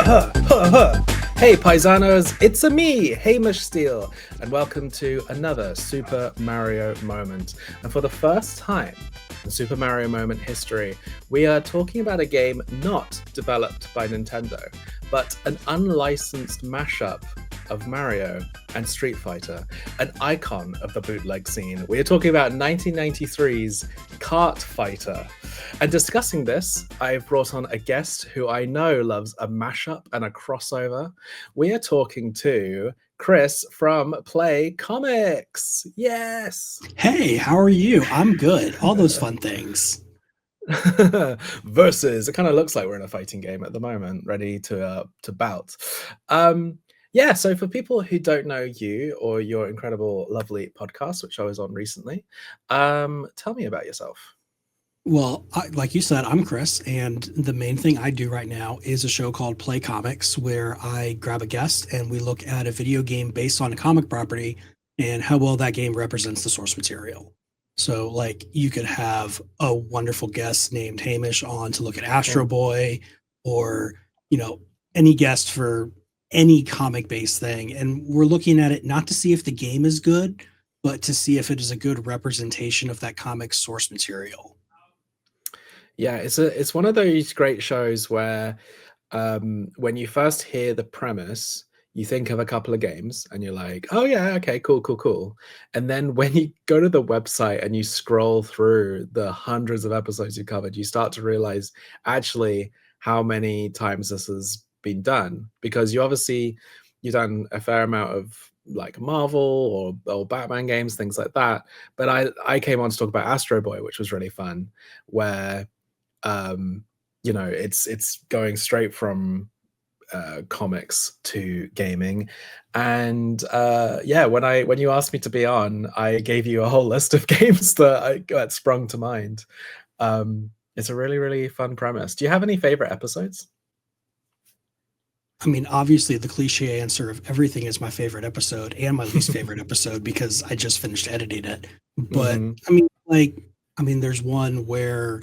Hey paisanos, it's a me, Hamish Steele, and welcome to another Super Mario Moment. And for the first time in Super Mario Moment history, we are talking about a game not developed by Nintendo, but an unlicensed mashup of Mario and Street Fighter, an icon of the bootleg scene. We are talking about 1993's KART Fighter. And discussing this, I've brought on a guest who I know loves a mashup and a crossover. We are talking to Chris from Play Comics. Yes! Hey, how are you? I'm good. All those fun things. Versus, it kind of looks like we're in a fighting game at the moment, ready to bout. Yeah, so for people who don't know you or your incredible, lovely podcast, which I was on recently, tell me about yourself. Well, like you said, I'm Chris, and the main thing I do right now is a show called Play Comics, where I grab a guest and we look at a video game based on a comic property and how well that game represents the source material. So, like, you could have a wonderful guest named Hamish on to look at Astro Boy, or, any guest for any comic-based thing. And we're looking at it not to see if the game is good, but to see if it is a good representation of that comic source material. Yeah, it's one of those great shows where when you first hear the premise, you think of a couple of games and you're like, oh yeah, okay, cool. And then when you go to the website and you scroll through the hundreds of episodes you covered, you start to realize actually how many times this has been done, because you've done a fair amount of like Marvel or Batman games, things like that. But I came on to talk about Astro Boy, which was really fun, where it's going straight from comics to gaming. And when you asked me to be on, I gave you a whole list of games that sprung to mind. It's a really, really fun premise. Do you have any favorite episodes? I mean, obviously the cliche answer of everything is my favorite episode and my least favorite episode because I just finished editing it. But there's one where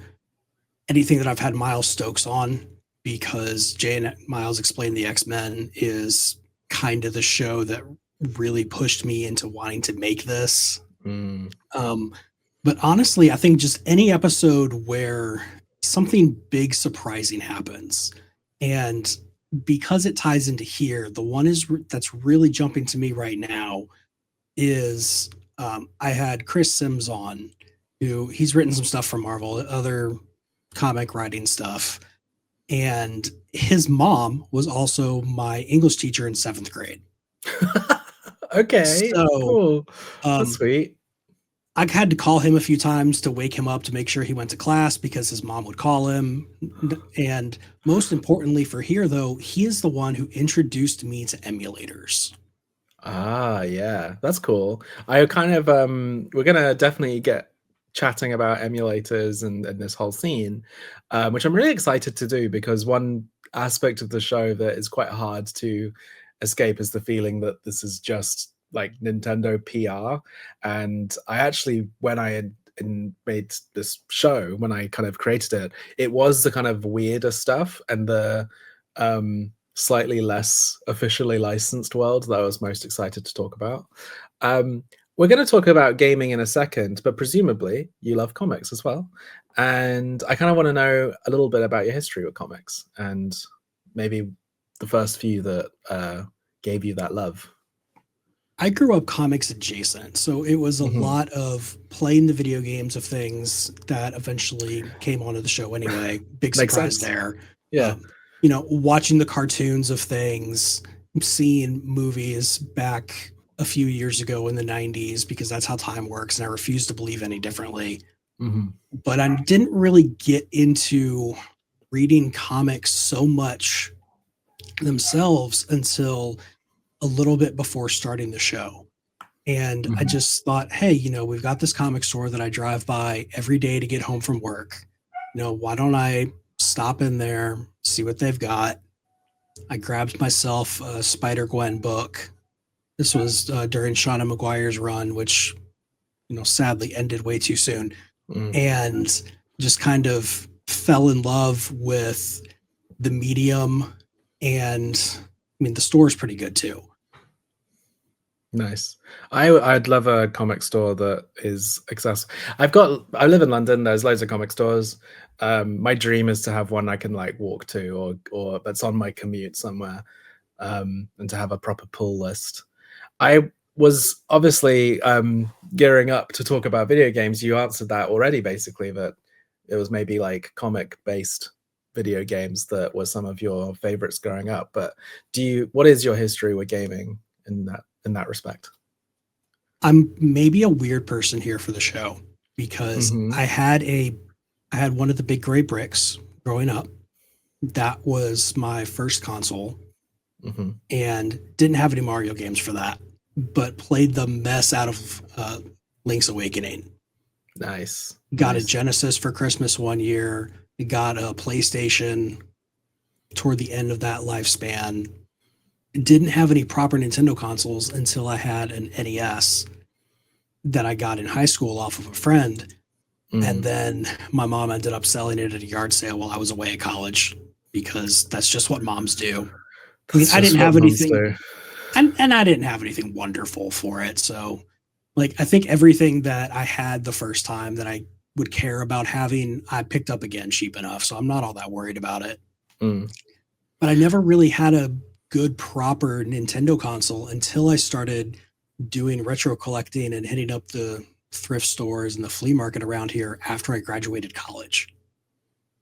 anything that I've had Miles Stokes on, because Jay and Miles Explain the X-Men is kind of the show that really pushed me into wanting to make this. But honestly, I think just any episode where something big surprising happens, and because it ties into here, the one that's really jumping to me right now is I had Chris Sims on, who he's written some stuff for Marvel, other comic writing stuff, and his mom was also my English teacher in 7th grade. Okay, so cool. That's sweet. I had to call him a few times to wake him up to make sure he went to class because his mom would call him. And most importantly for here, though, he is the one who introduced me to emulators. Ah, yeah, that's cool. I kind of we're gonna definitely get chatting about emulators and this whole scene, which I'm really excited to do, because one aspect of the show that is quite hard to escape is the feeling that this is just like Nintendo PR. And I actually, when I had made this show, when I kind of created it was the kind of weirder stuff and the slightly less officially licensed world that I was most excited to talk about. We're going to talk about gaming in a second, but presumably you love comics as well. And I kind of want to know a little bit about your history with comics and maybe the first few that gave you that love. I grew up comics adjacent, so it was a lot of playing the video games of things that eventually came onto the show anyway. Big surprise there. Yeah. Watching the cartoons of things, seeing movies back a few years ago in the 90s, because that's how time works, and I refuse to believe any differently. But I didn't really get into reading comics so much themselves until a little bit before starting the show. And I just thought, hey, we've got this comic store that I drive by every day to get home from work. Why don't I stop in there, see what they've got? I grabbed myself a Spider-Gwen book. This was during Shauna Maguire's run, which, sadly ended way too soon. And just kind of fell in love with the medium And I mean, the store is pretty good too. Nice. I'd love a comic store that is accessible. I live in London. There's loads of comic stores. My dream is to have one I can like walk to, or that's on my commute somewhere, and to have a proper pull list. I was obviously gearing up to talk about video games. You answered that already, basically, that it was maybe like comic based video games that were some of your favorites growing up. But what is your history with gaming in that respect? I'm maybe a weird person here for the show because Mm-hmm. I had one of the big gray bricks growing up. That was my first console, Mm-hmm. and didn't have any Mario games for that, but played the mess out of Link's Awakening. Nice. Got Nice. a Genesis for Christmas one year, got a PlayStation toward the end of that lifespan. Didn't have any proper Nintendo consoles until I had an NES that I got in high school off of a friend. And then my mom ended up selling it at a yard sale while I was away at college, because that's just what moms do. I mean, I didn't have anything, and I didn't have anything wonderful for it. So, like, I think everything that I had the first time that I would care about having, I picked up again cheap enough. So I'm not all that worried about it. But I never really had a good, proper Nintendo console until I started doing retro collecting and hitting up the thrift stores and the flea market around here after I graduated college.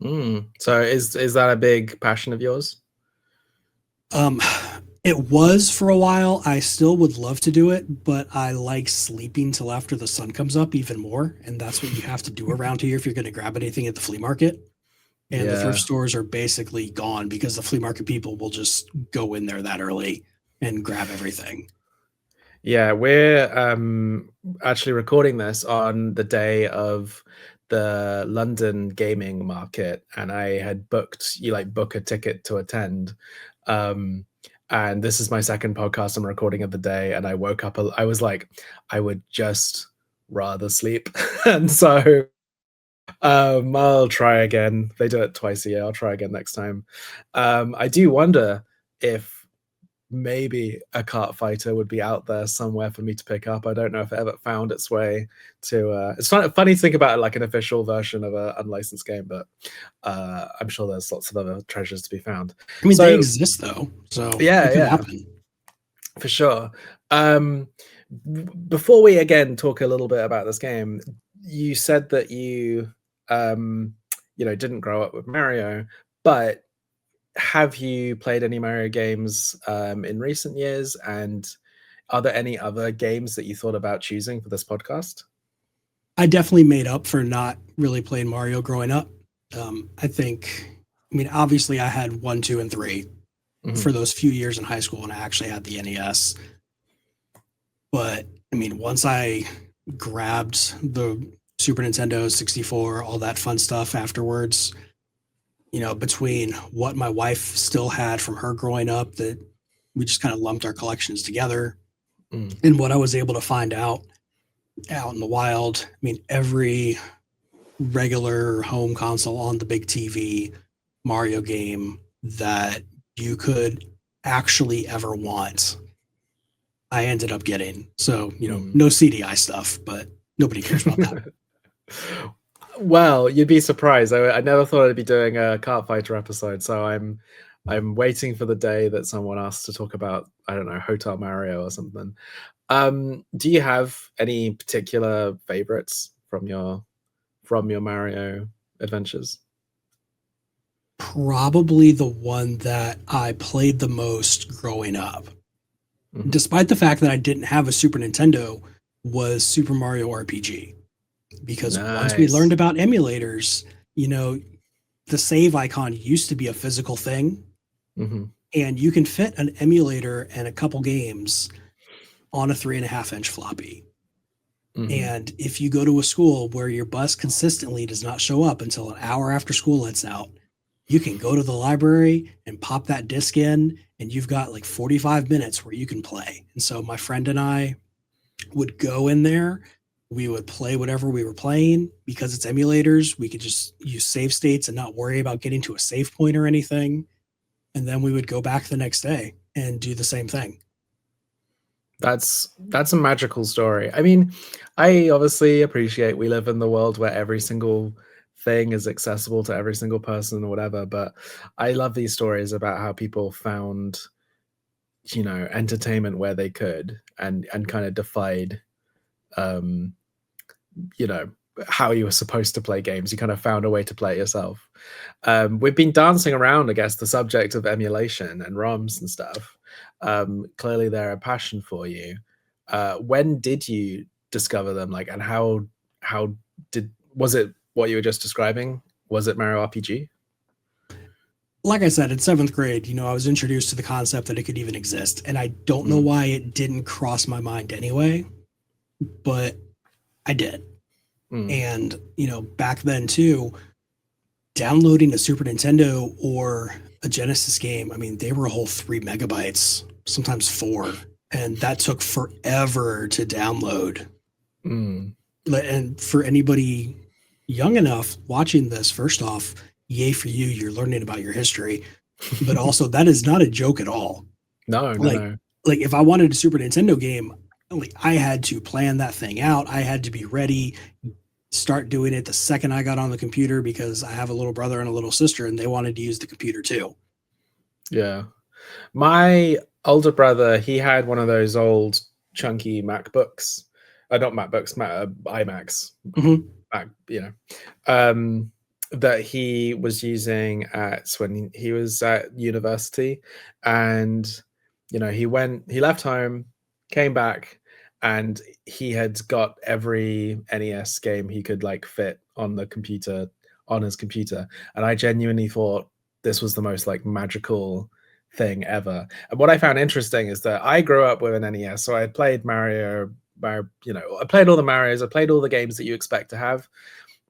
So is that a big passion of yours? It was for a while. I still would love to do it, but I like sleeping till after the sun comes up even more. And that's what you have to do around here if you're going to grab anything at the flea market. And the thrift stores are basically gone because the flea market people will just go in there that early and grab everything. Yeah, we're actually recording this on the day of the London gaming market, and I had booked, you like book a ticket to attend. And this is my second podcast I'm recording of the day, and I woke up, I was like, I would just rather sleep. And so I'll try again. They do it twice a year. I'll try again next time. I do wonder if maybe a KART Fighter would be out there somewhere for me to pick up. I don't know if it ever found its way to it's funny to think about it like an official version of an unlicensed game, but I'm sure there's lots of other treasures to be found. I mean, they exist though, so it could happen. For sure. Before we again talk a little bit about this game, you said that you didn't grow up with Mario, but have you played any Mario games in recent years? And are there any other games that you thought about choosing for this podcast? I definitely made up for not really playing Mario growing up. I mean, obviously I had 1, 2, and 3 for those few years in high school, and I actually had the NES. But I mean, once I grabbed the Super Nintendo 64, all that fun stuff afterwards, between what my wife still had from her growing up, that we just kind of lumped our collections together, and what I was able to find out in the wild. I mean, every regular home console on the big TV Mario game that you could actually ever want, I ended up getting. So, no CDI stuff, but nobody cares about that. Well, you'd be surprised. I never thought I'd be doing a KART Fighter episode, so I'm waiting for the day that someone asks to talk about, I don't know, Hotel Mario or something. Do you have any particular favorites from your Mario adventures? Probably the one that I played the most growing up, despite the fact that I didn't have a Super Nintendo, was Super Mario RPG. Because once we learned about emulators, the save icon used to be a physical thing, and you can fit an emulator and a couple games on a 3.5-inch floppy. And if you go to a school where your bus consistently does not show up until an hour after school lets out, you can go to the library and pop that disc in, and you've got like 45 minutes where you can play. And so my friend and I would go in there. We would play whatever we were playing. Because it's emulators, we could just use save states and not worry about getting to a save point or anything. and then we would go back the next day and do the same thing. That's a magical story. I mean, I obviously appreciate we live in the world where every single thing is accessible to every single person or whatever, but I love these stories about how people found, you know, entertainment where they could and kind of defied you know, how you were supposed to play games. You kind of found a way to play it yourself. We've been dancing around, I guess, the subject of emulation and ROMs and stuff. Clearly they're a passion for you. When did you discover them? Like, and how was it what you were just describing? Was it Mario RPG? Like I said, in 7th grade, you know, I was introduced to the concept that it could even exist. And I don't know why it didn't cross my mind anyway, but I did. And, you know, back then too, downloading a Super Nintendo or a Genesis game, I mean, they were a whole 3 megabytes, sometimes 4. And that took forever to download. And for anybody young enough watching this, first off, yay for you, you're learning about your history. But also, that is not a joke at all. No. Like if I wanted a Super Nintendo game, like I had to plan that thing out. I had to be ready, start doing it the second I got on the computer, because I have a little brother and a little sister and they wanted to use the computer too. Yeah. My older brother, he had one of those old chunky MacBooks. Not MacBooks, iMacs. Mac, you know. That he was using when he was at university. And, you know, he left home, came back, and he had got every NES game he could like fit on his computer. And I genuinely thought this was the most like magical thing ever. And what I found interesting is that I grew up with an NES, so I played Mario, you know, I played all the Marios, I played all the games that you expect to have,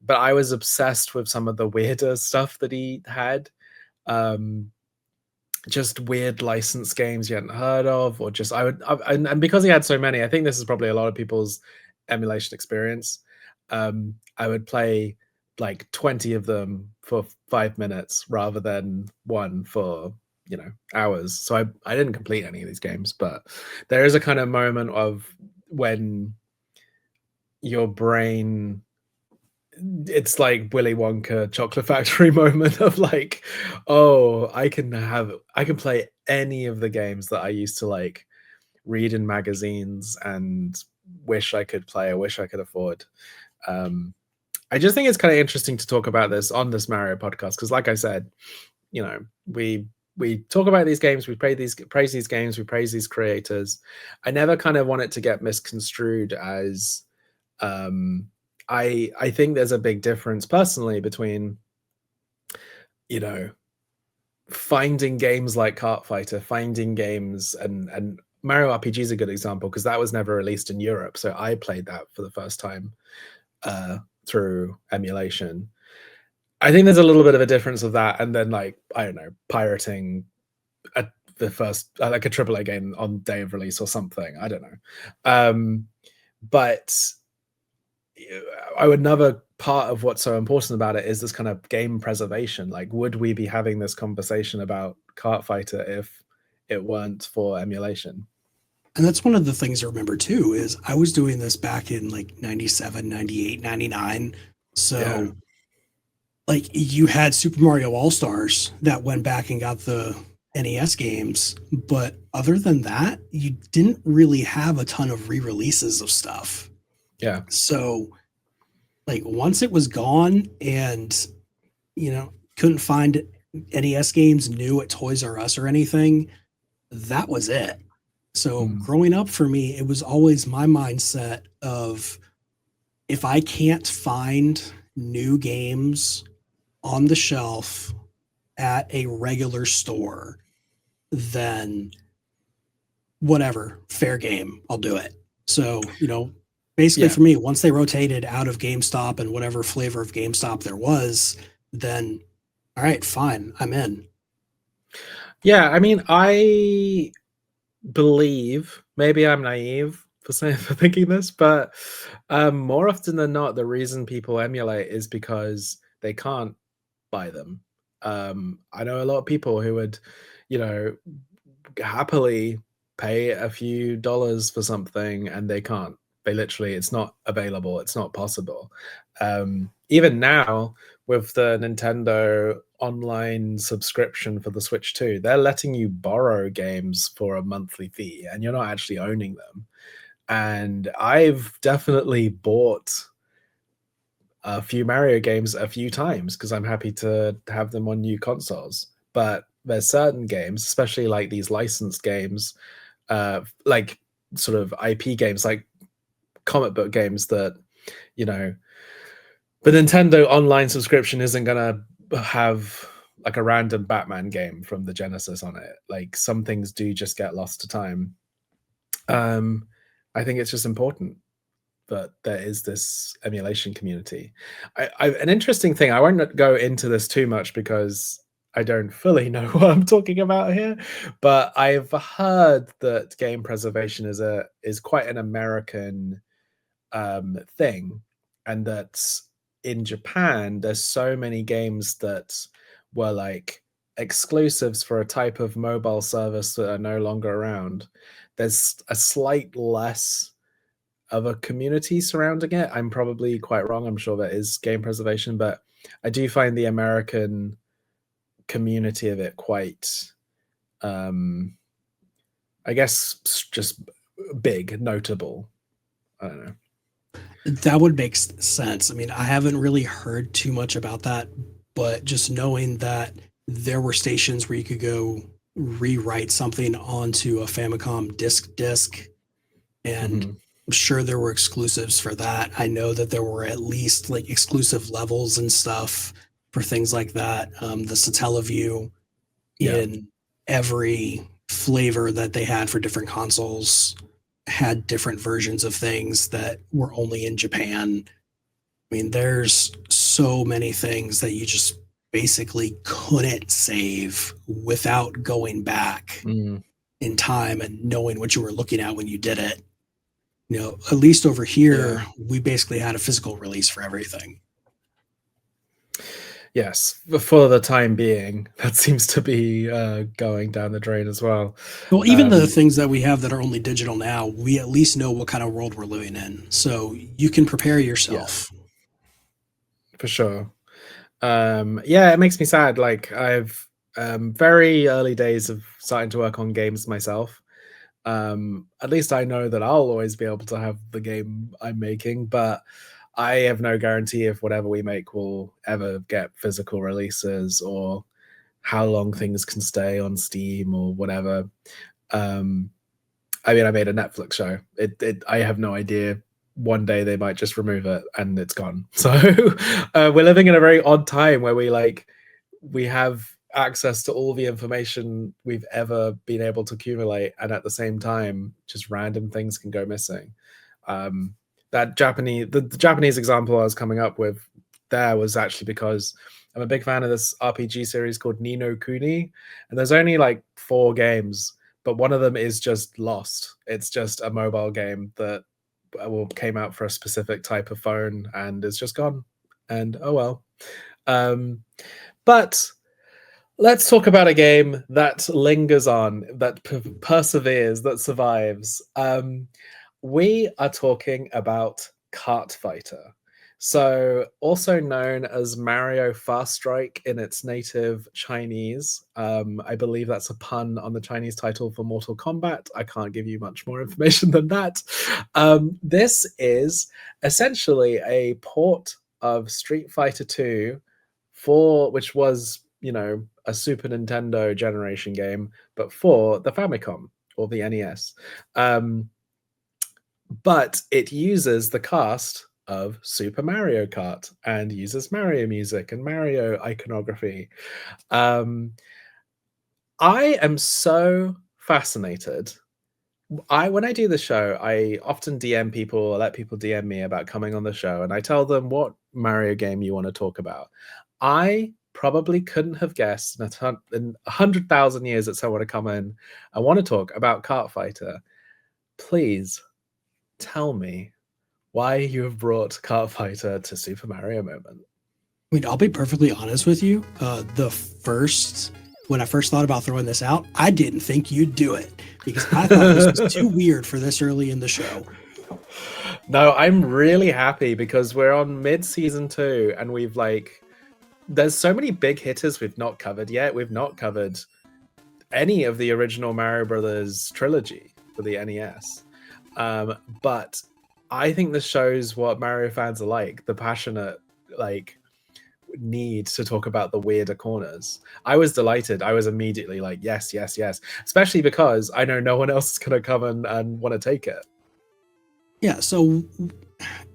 but I was obsessed with some of the weirder stuff that he had. Just weird licensed games you hadn't heard of, or just and because he had so many, I think this is probably a lot of people's emulation experience. I would play like 20 of them for 5 minutes rather than one for, you know, hours. So I didn't complete any of these games, but there is a kind of moment of when your brain, it's like Willy Wonka Chocolate Factory moment of like, oh, I can play any of the games that I used to like read in magazines and wish I could play, I wish I could afford. I just think it's kind of interesting to talk about this on this Mario podcast, because like I said, you know, we talk about these games, we praise these games, we praise these creators. I never kind of want it to get misconstrued as I think there's a big difference personally between, you know, finding games like Kart Fighter, finding games, and Mario RPG is a good example because that was never released in Europe. So I played that for the first time through emulation. I think there's a little bit of a difference of that, and then like, I don't know, pirating the first like a AAA game on day of release or something. I don't know. But another part of what's so important about it is this kind of game preservation. Like, would we be having this conversation about Kart Fighter if it weren't for emulation? And that's one of the things I remember too, is I was doing this back in like 97, 98, 99. So yeah. Like you had Super Mario All-Stars that went back and got the NES games. But other than that, you didn't really have a ton of re-releases of stuff. Yeah. So like once it was gone and, you know, couldn't find NES games new at Toys R Us or anything, that was it. So growing up for me, it was always my mindset of, if I can't find new games on the shelf at a regular store, then whatever, fair game, I'll do it. So, you know, basically for me, once they rotated out of GameStop and whatever flavor of GameStop there was, then all right, fine, I'm in. Yeah, I mean, I believe, maybe I'm naive for thinking this, but more often than not, the reason people emulate is because they can't buy them. I know a lot of people who would, you know, happily pay a few dollars for something and they can't. They literally, it's not available. It's not possible. Even now with the Nintendo online subscription for the Switch 2, they're letting you borrow games for a monthly fee and you're not actually owning them. And I've definitely bought a few Mario games a few times because I'm happy to have them on new consoles. But there's certain games, especially like these licensed games, like sort of IP games, like comic book games that, you know, the Nintendo online subscription isn't gonna have like a random Batman game from the Genesis on it. Like some things do just get lost to time. I think it's just important that there is this emulation community. An interesting thing, I won't go into this too much because I don't fully know what I'm talking about here, but I've heard that game preservation is quite an American thing, and that in Japan there's so many games that were like exclusives for a type of mobile service that are no longer around. There's a slight less of a community surrounding it. I'm probably quite wrong. I'm sure that is game preservation, but I do find the American community of it quite, I guess, just big, notable. I don't know. That would make sense. I mean, I haven't really heard too much about that, but just knowing that there were stations where you could go rewrite something onto a Famicom disc, and Mhm. I'm sure there were exclusives for that. I know that there were at least like exclusive levels and stuff for things like that. The Satellaview Yeah. in every flavor that they had for different consoles had different versions of things that were only in Japan. I mean, there's so many things that you just basically couldn't save without going back Mm. in time and knowing what you were looking at when you did it. You know, at least over here, Yeah. we basically had a physical release for everything. Yes, for the time being, that seems to be going down the drain as well. Well, even the things that we have that are only digital now, we at least know what kind of world we're living in. So you can prepare yourself. For sure. Yeah, it makes me sad. Like I've very early days of starting to work on games myself. At least I know that I'll always be able to have the game I'm making, but I have no guarantee if whatever we make will ever get physical releases or how long things can stay on Steam or whatever. I mean, I made a Netflix show. I have no idea. One day they might just remove it and it's gone. So we're living in a very odd time where we have access to all the information we've ever been able to accumulate, and at the same time, just random things can go missing. The Japanese example I was coming up with there was actually because I'm a big fan of this RPG series called Ni no Kuni, and there's only like 4 games, but one of them is just lost. It's just a mobile game that came out for a specific type of phone and is just gone. And oh well. But let's talk about a game that lingers on, that perseveres, that survives. We are talking about KART Fighter. So, also known as Mario Fast Strike in its native Chinese. I believe that's a pun on the Chinese title for Mortal Kombat. I can't give you much more information than that. This is essentially a port of Street Fighter 2 which was, a Super Nintendo generation game, but for the Famicom or the NES. But it uses the cast of Super Mario Kart and uses Mario music and Mario iconography. I am so fascinated. When I do the show, I often DM people or let people DM me about coming on the show, and I tell them what Mario game you want to talk about. I probably couldn't have guessed in 100,000 years that someone would come in and want to talk about KART Fighter. Please tell me why you have brought KART Fighter to Super Mario Moment. I mean, I'll be perfectly honest with you. When I first thought about throwing this out, I didn't think you'd do it because I thought this was too weird for this early in the show. No, I'm really happy because we're on mid-season 2 and there's so many big hitters we've not covered yet. We've not covered any of the original Mario Brothers trilogy for the NES. But I think this shows what Mario fans are like, the passionate, need to talk about the weirder corners. I was delighted. I was immediately like, yes, yes, yes. Especially because I know no one else is going to come and want to take it. Yeah, so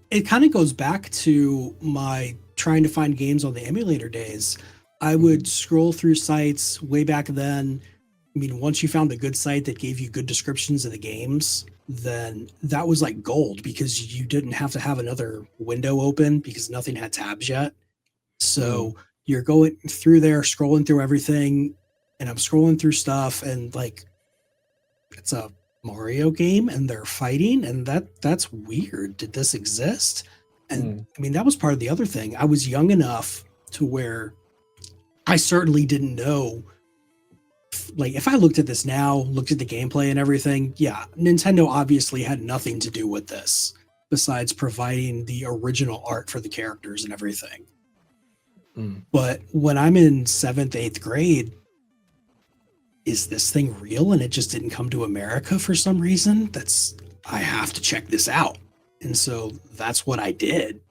it kind of goes back to my trying to find games on the emulator days. I would scroll through sites way back then. I mean, once you found a good site that gave you good descriptions of the games, then that was like gold because you didn't have to have another window open because nothing had tabs yet. So you're going through there, scrolling through everything, and I'm scrolling through stuff, and it's a Mario game, and they're fighting, and that's weird. Did this exist? And I mean, that was part of the other thing. I was young enough to where I certainly didn't know. If I looked at this now, looked at the gameplay and everything, yeah, Nintendo obviously had nothing to do with this besides providing the original art for the characters and everything. But when I'm in 7th, 8th grade, is this thing real and it just didn't come to America for some reason? I have to check this out. And so that's what I did.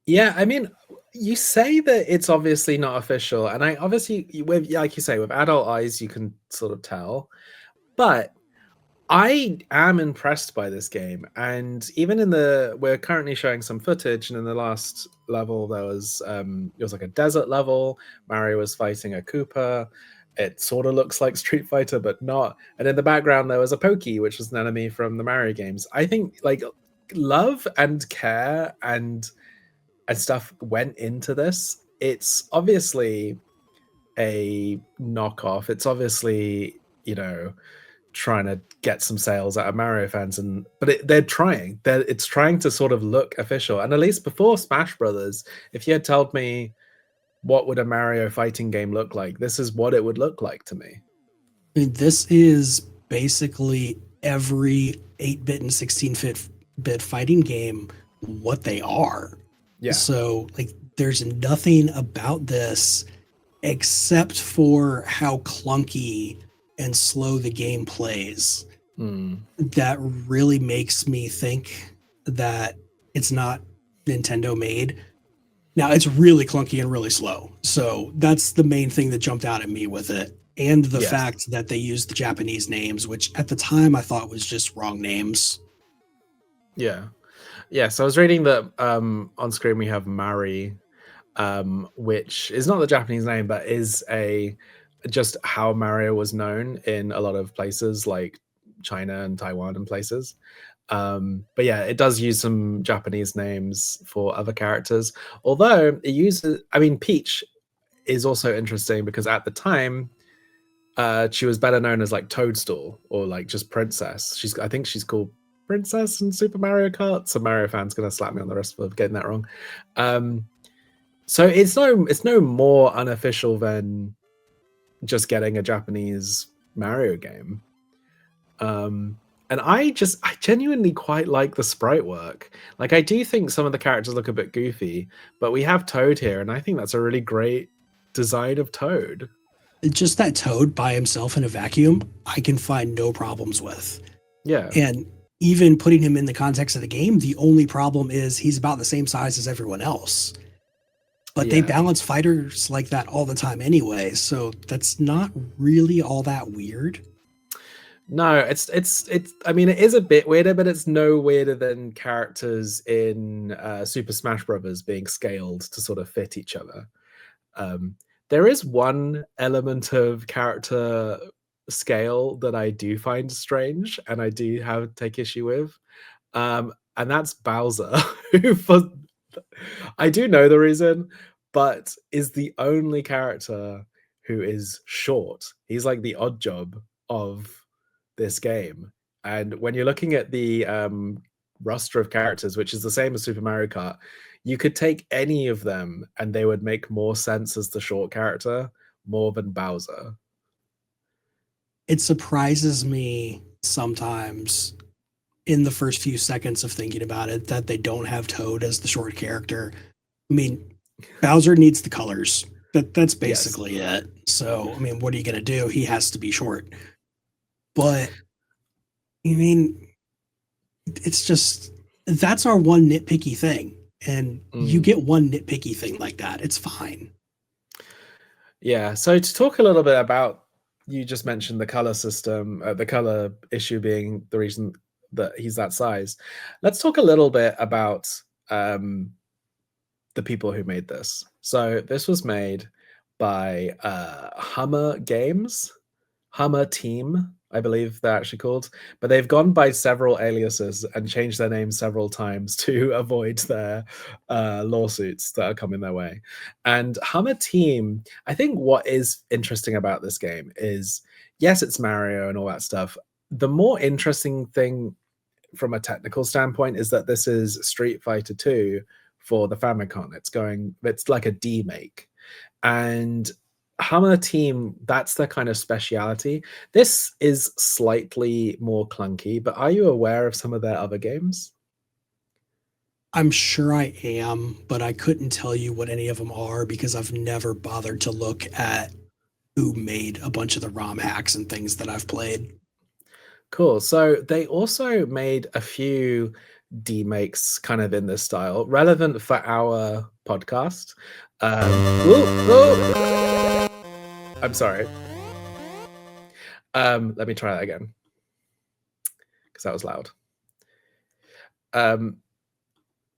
Yeah, I mean, you say that it's obviously not official, and I obviously, like you say, with adult eyes, you can sort of tell. But I am impressed by this game, and even we're currently showing some footage, and in the last level there was it was like a desert level. Mario was fighting a Koopa. It sort of looks like Street Fighter, but not. And in the background there was a Pokey, which was an enemy from the Mario games. I think love and care and stuff went into this. It's obviously a knockoff. It's obviously, trying to get some sales out of Mario fans, but they're trying. It's trying to sort of look official. And at least before Smash Brothers, if you had told me what would a Mario fighting game look like, this is what it would look like to me. I mean, this is basically every 8-bit and 16-bit fighting game what they are. Yeah. So there's nothing about this except for how clunky and slow the game plays that really makes me think that it's not Nintendo made. Now, it's really clunky and really slow. So that's the main thing that jumped out at me with it. And the fact that they used the Japanese names, which at the time I thought was just wrong names. Yeah. Yeah, so I was reading that on screen we have Mari, which is not the Japanese name, but is just how Mario was known in a lot of places like China and Taiwan and places. But yeah, it does use some Japanese names for other characters. Although it uses, Peach is also interesting because at the time, she was better known as Toadstool or just Princess. I think she's called Princess in Super Mario Kart. Some Mario fans gonna slap me on the wrist for getting that wrong. So it's no more unofficial than just getting a Japanese Mario game. And I genuinely quite like the sprite work. I do think some of the characters look a bit goofy, but we have Toad here, and I think that's a really great design of Toad. Just that Toad by himself in a vacuum, I can find no problems with. Yeah. And even putting him in the context of the game, the only problem is he's about the same size as everyone else. But they balance fighters like that all the time anyway, so that's not really all that weird. No, it is a bit weirder, but it's no weirder than characters in Super Smash Brothers being scaled to sort of fit each other. There is one element of character scale that I do find strange, and I do take issue with, and that's Bowser, who I do know the reason, but is the only character who is short. He's like the odd job of this game. And when you're looking at the roster of characters, which is the same as Super Mario Kart, you could take any of them and they would make more sense as the short character more than Bowser. It surprises me sometimes in the first few seconds of thinking about it that they don't have Toad as the short character. I mean, Bowser needs the colors. That's basically it. So, I mean, what are you going to do? He has to be short. But, I mean, it's just, that's our one nitpicky thing. And you get one nitpicky thing like that. It's fine. Yeah. So to talk a little bit about, you just mentioned the color system, the color issue being the reason that he's that size. Let's talk a little bit about the people who made this. So this was made by Hummer Games, Hummer Team, I believe they're actually called, but they've gone by several aliases and changed their names several times to avoid their lawsuits that are coming their way. And Hummer Team, I think what is interesting about this game is, yes, it's Mario and all that stuff. The more interesting thing from a technical standpoint is that this is Street Fighter 2 for the Famicom. It's like a demake. And Hummer Team, that's their kind of speciality. This is slightly more clunky, but are you aware of some of their other games? I'm sure I am, but I couldn't tell you what any of them are because I've never bothered to look at who made a bunch of the ROM hacks and things that I've played. Cool. So they also made a few demakes kind of in this style, relevant for our podcast. I'm sorry. Let me try that again, because that was loud.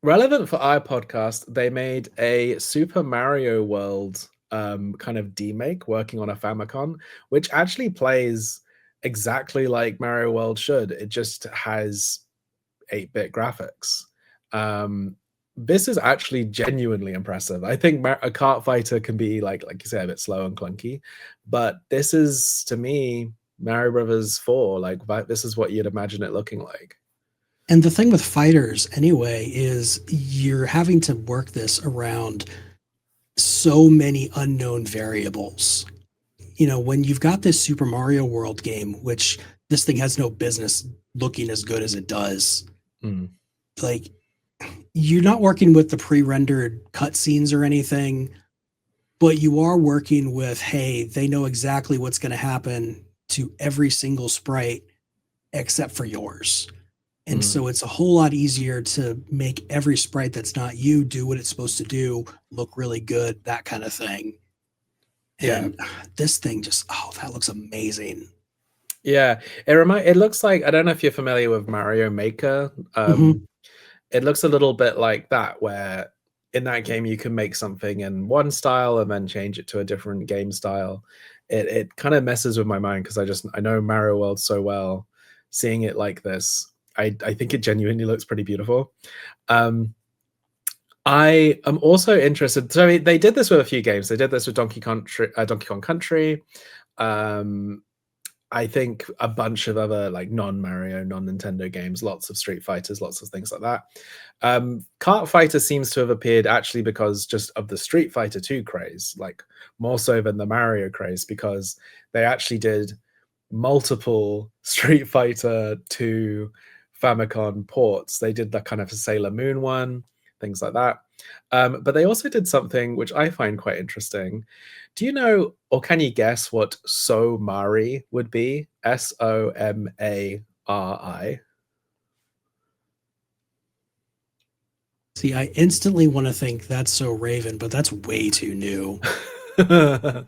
Relevant for our podcast, they made a Super Mario World kind of demake working on a Famicom, which actually plays exactly like Mario World should. It just has 8-bit graphics. This is actually genuinely impressive. I think a KART Fighter can be like you said, a bit slow and clunky, but this is, to me, Mario Brothers 4. Like, this is what you'd imagine it looking like. And the thing with fighters, anyway, is you're having to work this around so many unknown variables. You know, when you've got this Super Mario World game, which this thing has no business looking as good as it does, like, you're not working with the pre-rendered cutscenes or anything, but you are working with, hey, they know exactly what's going to happen to every single sprite except for yours. And so it's a whole lot easier to make every sprite that's not you do what it's supposed to do, look really good, that kind of thing. And this thing just, that looks amazing. Yeah, it looks like, I don't know if you're familiar with Mario Maker. It looks a little bit like that, where in that game you can make something in one style and then change it to a different game style. It kind of messes with my mind because I know Mario World so well. Seeing it like this, I think it genuinely looks pretty beautiful. I am also interested. So I mean, they did this with a few games. They did this with Donkey Kong Country. I think a bunch of other like non-Mario, non-Nintendo games, lots of Street Fighters, lots of things like that. KART Fighter seems to have appeared actually because just of the Street Fighter 2 craze, like more so than the Mario craze, because they actually did multiple Street Fighter 2 Famicom ports. They did that kind of Sailor Moon one, things like that. But they also did something which I find quite interesting. Do you know, or can you guess what Somari would be? Somari. See, I instantly want to think that's So Raven, but that's way too new. No,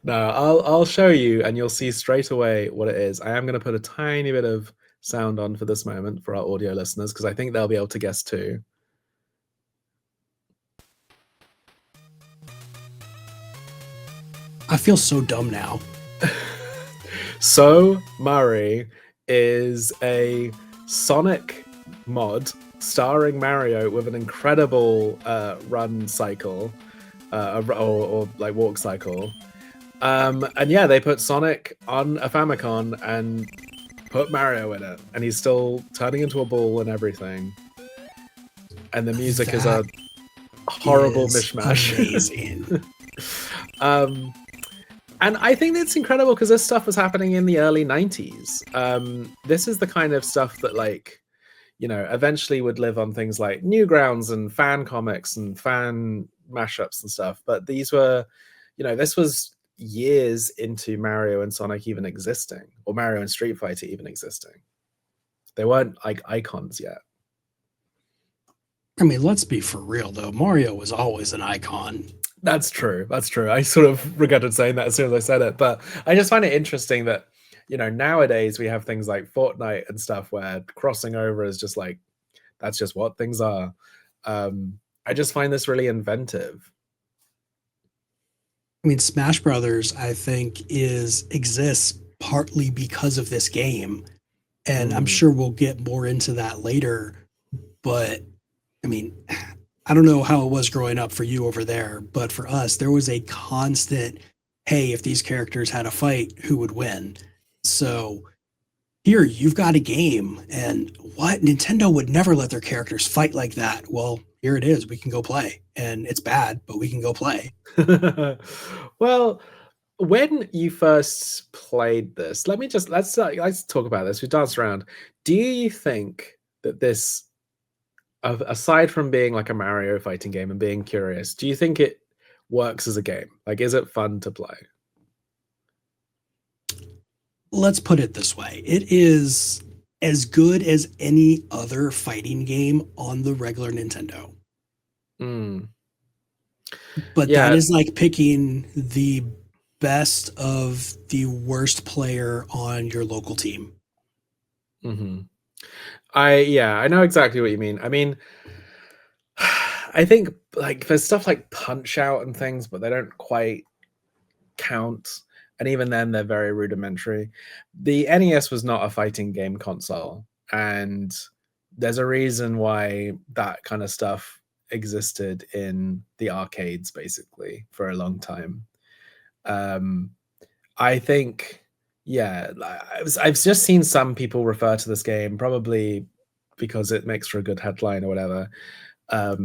I'll show you and you'll see straight away what it is. I am going to put a tiny bit of sound on for this moment for our audio listeners, because I think they'll be able to guess too. I feel so dumb now. Somari is a Sonic mod starring Mario with an incredible run cycle, or like walk cycle. And yeah, they put Sonic on a Famicom and put Mario in it, and he's still turning into a ball and everything. And the music is a horrible mishmash. Amazing. And I think it's incredible because this stuff was happening in the early 90s. This is the kind of stuff that, like, you know, eventually would live on things like Newgrounds and fan comics and fan mashups and stuff. But these were, you know, this was years into Mario and Sonic even existing, or Mario and Street Fighter even existing. They weren't like icons yet. I mean, let's be for real though. Mario was always an icon. That's true. That's true. I sort of regretted saying that as soon as I said it, but I just find it interesting that, you know, nowadays we have things like Fortnite and stuff where crossing over is just like, that's just what things are. I just find this really inventive. I mean, Smash Brothers, I think, exists partly because of this game. And I'm sure we'll get more into that later. But I mean, I don't know how it was growing up for you over there, but for us, there was a constant, hey, if these characters had a fight, who would win? So here, you've got a game, and what? Nintendo would never let their characters fight like that. Well, here it is. We can go play. And it's bad, but we can go play. Well, when you first played this, let's talk about this. We danced around. Do you think that this, aside from being like a Mario fighting game and being curious, do you think it works as a game? Like, is it fun to play? Let's put it this way. It is as good as any other fighting game on the regular Nintendo. But that is like picking the best of the worst player on your local team. I know exactly what you mean. I mean, I think like there's stuff like Punch Out and things, but they don't quite count. And even then, they're very rudimentary. The NES was not a fighting game console, and there's a reason why that kind of stuff existed in the arcades, basically, for a long time. I think, yeah, I've just seen some people refer to this game, probably because it makes for a good headline or whatever. I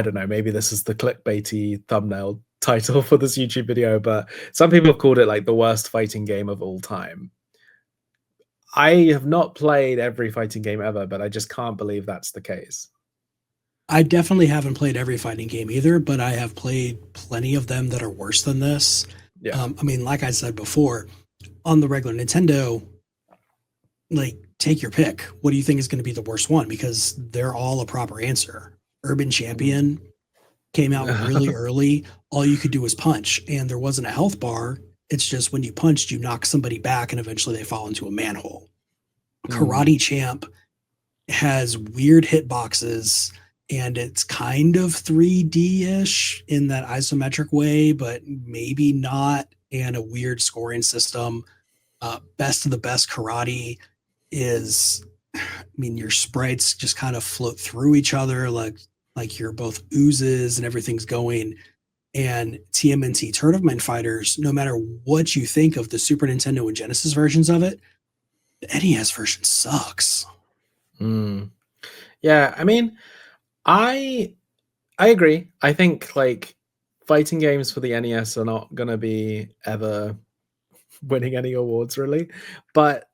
don't know, maybe this is the clickbaity thumbnail title for this YouTube video, but some people have called it like the worst fighting game of all time. I have not played every fighting game ever, but I just can't believe that's the case. I definitely haven't played every fighting game either, but I have played plenty of them that are worse than this. Yeah. I mean, like I said before, on the regular Nintendo, like, take your pick. What do you think is going to be the worst one? Because they're all a proper answer. Urban Champion came out really early. All you could do was punch, and there wasn't a health bar. It's just when you punched, you knock somebody back, and eventually they fall into a manhole. Karate Champ has weird hitboxes, and it's kind of 3D-ish in that isometric way, but maybe not, and a weird scoring system. Best of the Best Karate is, I mean, your sprites just kind of float through each other like you're both oozes and everything's going. And TMNT Tournament Fighters, no matter what you think of the Super Nintendo and Genesis versions of it, the NES version sucks. Yeah, I mean, I agree. I think like fighting games for the NES are not gonna be ever winning any awards really. But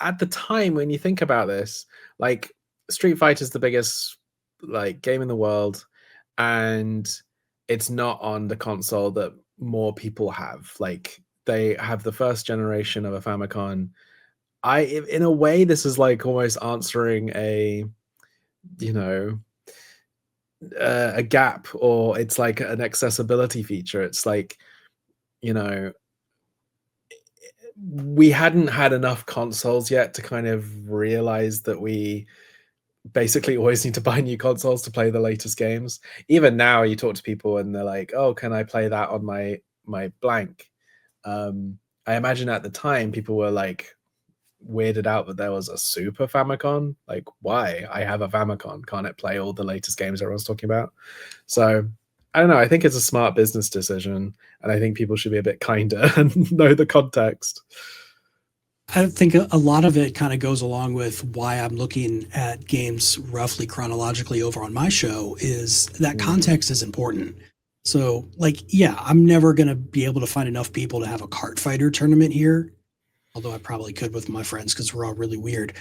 at the time when you think about this, like Street Fighter is the biggest like game in the world, and it's not on the console that more people have. Like they have the first generation of a Famicom. In a way, this is like almost answering a, you know, a gap, or it's like an accessibility feature. It's like, you know, we hadn't had enough consoles yet to kind of realize that we basically always need to buy new consoles to play the latest games. Even now, you talk to people and they're like, "Oh, can I play that on my blank?" I imagine at the time people were like weirded out that there was a Super Famicom. Like, why? I have a Famicom. Can't it play all the latest games everyone's talking about? So I don't know. I think it's a smart business decision, and I think people should be a bit kinder and know the context. I think a lot of it kind of goes along with why I'm looking at games roughly chronologically over on my show is that Mm. context is important. So, like, yeah, I'm never going to be able to find enough people to have a kart fighter tournament here, although I probably could with my friends because we're all really weird.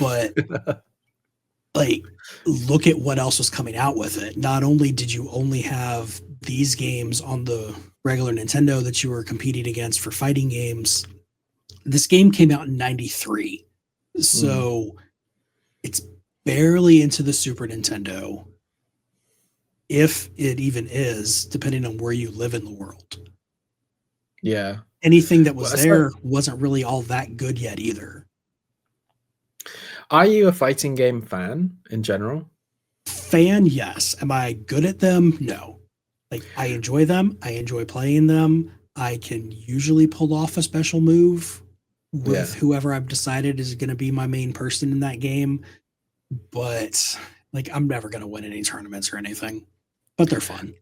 But, like, look at what else was coming out with it. Not only did you only have these games on the regular Nintendo that you were competing against for fighting games, this game came out in 93. Mm. So it's barely into the Super Nintendo, if it even is, depending on where you live in the world. Yeah. Anything that was Well, so there wasn't really all that good yet either. are you a fighting game fan in general? Fan, yes. Am I good at them? No. Like, I enjoy them. I enjoy playing them. I can usually pull off a special move with Yeah. whoever I've decided is going to be my main person in that game. But, like, I'm never going to win any tournaments or anything. But they're fun.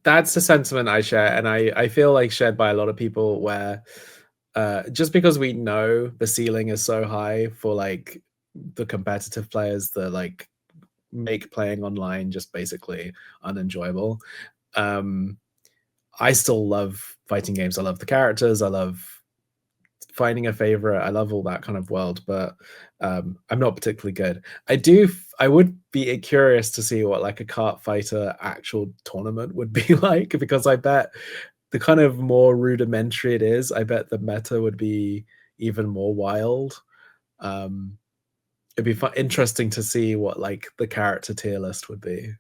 That's the sentiment I share, and I feel like shared by a lot of people where just because we know the ceiling is so high for like the competitive players that like make playing online just basically unenjoyable. Um, I still love fighting games. I love the characters. I love finding a favorite. I love all that kind of world, but I'm not particularly good. I would be curious to see what like a kart fighter actual tournament would be like, because I bet the kind of more rudimentary it is, I bet the meta would be even more wild. Um, it'd be interesting to see what like the character tier list would be.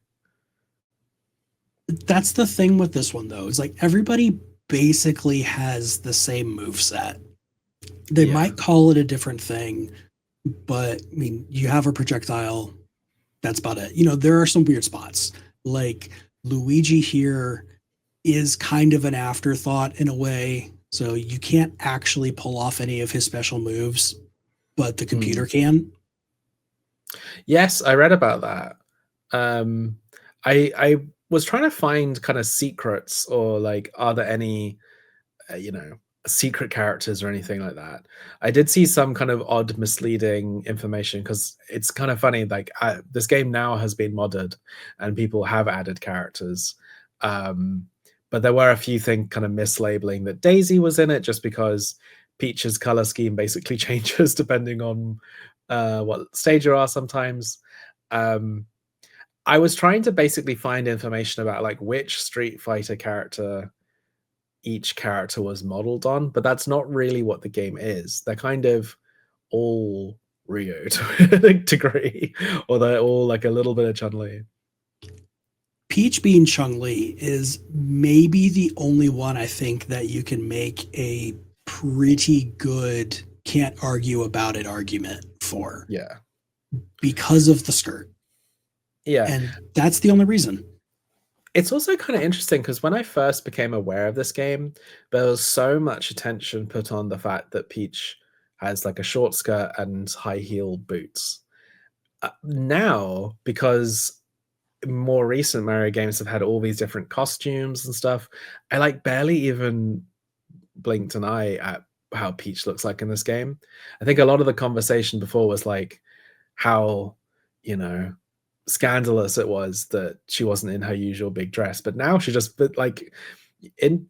That's the thing with this one, though. Is like everybody basically has the same move set. They Yeah. might call it a different thing, but I mean, you have a projectile. That's about it. You know, there are some weird spots. Like Luigi here is kind of an afterthought in a way. So you can't actually pull off any of his special moves, but the Mm. computer can. Yes, I read about that. Um, I was trying to find kind of secrets, or like, are there any you know, secret characters or anything like that. I did see some kind of odd, misleading information, because it's kind of funny. Like this game now has been modded, and people have added characters. Um, but there were a few things kind of mislabeling that Daisy was in it, just because Peach's color scheme basically changes depending on what stage you are sometimes. Um, I was trying to basically find information about like which Street Fighter character each character was modeled on, but that's not really what the game is. They're kind of all Ryo to a degree, or they're all like a little bit of Chun-Li. Peach being Chun-Li is maybe the only one I think that you can make a pretty good can't argue about it argument for Yeah. because of the skirt. Yeah. And that's the only reason. It's also kind of interesting because when I first became aware of this game, there was so much attention put on the fact that Peach has like a short skirt and high heel boots. Now, because more recent Mario games have had all these different costumes and stuff, I like barely even blinked an eye at how Peach looks like in this game. I think a lot of the conversation before was like how, you know, scandalous it was that she wasn't in her usual big dress, but now she just, but like in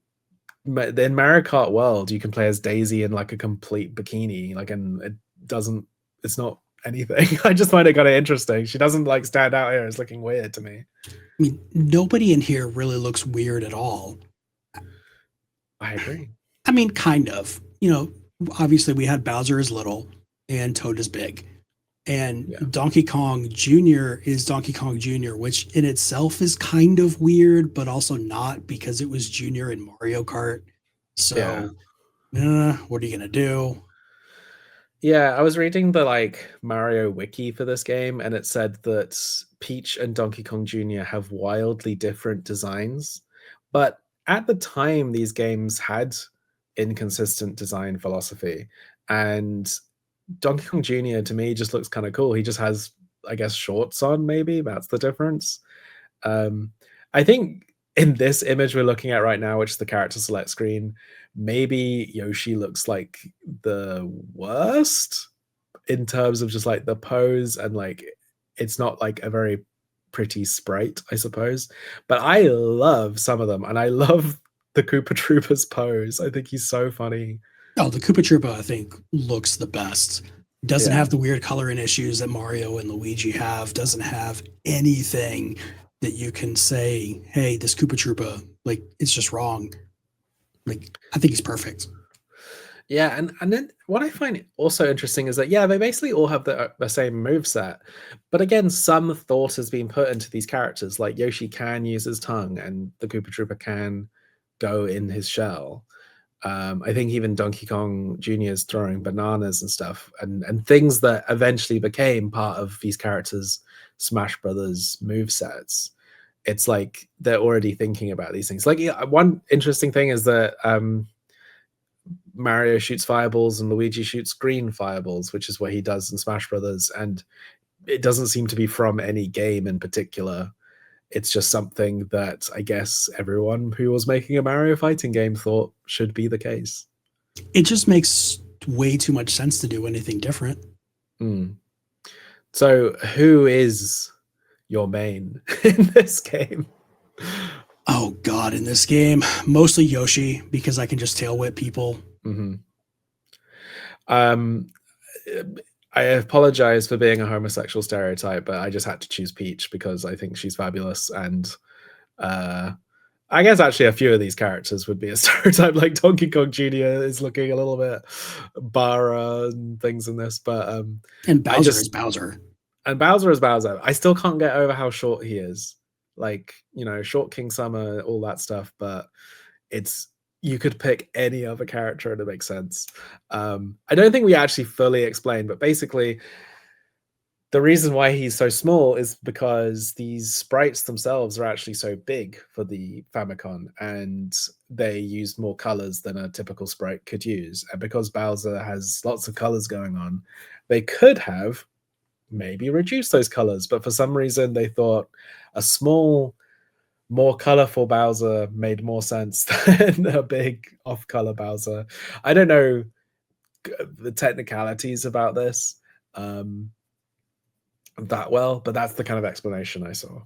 Mario Kart world, you can play as Daisy in like a complete bikini, like, and it doesn't, it's not anything. I just find it kind of interesting. She doesn't like stand out here as looking weird to me. I mean, nobody in here really looks weird at all. I agree. I mean, kind of. You know, obviously we had Bowser as little and Toad as big. And Yeah. Donkey Kong Jr. is Donkey Kong Jr., which in itself is kind of weird, but also not because it was Junior in Mario Kart. Yeah. So, what are you going to do? Yeah, I was reading the like Mario wiki for this game, and it said that Peach and Donkey Kong Jr. have wildly different designs. But at the time, these games had inconsistent design philosophy. And Donkey Kong Jr. to me just looks kind of cool. He just has, I guess, shorts on, maybe. That's the difference. I think in this image we're looking at right now, which is the character select screen, maybe Yoshi looks like the worst in terms of just like the pose, and like it's not like a very pretty sprite, I suppose. But I love some of them, and I love the Koopa Troopa's pose. I think he's so funny. Oh, the Koopa Troopa, I think, looks the best. Doesn't Yeah. have the weird coloring issues that Mario and Luigi have. Doesn't have anything that you can say, hey, this Koopa Troopa, like, it's just wrong. Like, I think he's perfect. Yeah, and then what I find also interesting is that, yeah, they basically all have the same moveset. But again, some thought has been put into these characters. Like Yoshi can use his tongue, and the Koopa Troopa can go in his shell. I think even Donkey Kong Jr. is throwing bananas and stuff, and things that eventually became part of these characters' Smash Brothers movesets. It's like they're already thinking about these things. Like, yeah, one interesting thing is that Mario shoots fireballs and Luigi shoots green fireballs, which is what he does in Smash Brothers, and it doesn't seem to be from any game in particular. It's just something that I guess everyone who was making a Mario fighting game thought should be the case. It just makes way too much sense to do anything different. So who is your main in this game? Oh God, in this game, mostly Yoshi, because I can just tail whip people. I apologize for being a homosexual stereotype, but I just had to choose Peach because I think she's fabulous. And I guess actually a few of these characters would be a stereotype, like Donkey Kong Jr. is looking a little bit Bara and things in this, but and Bowser is Bowser. And Bowser is Bowser. I still can't get over how short he is. Like, you know, short King Summer, all that stuff, but it's, you could pick any other character and it makes sense. I don't think we actually fully explained, but basically the reason why he's so small is because these sprites themselves are actually so big for the Famicom, and they used more colors than a typical sprite could use. And because Bowser has lots of colors going on, they could have maybe reduced those colors, but for some reason they thought a small, more colorful Bowser made more sense than a big off-color Bowser. I don't know the technicalities about this that well, but that's the kind of explanation I saw.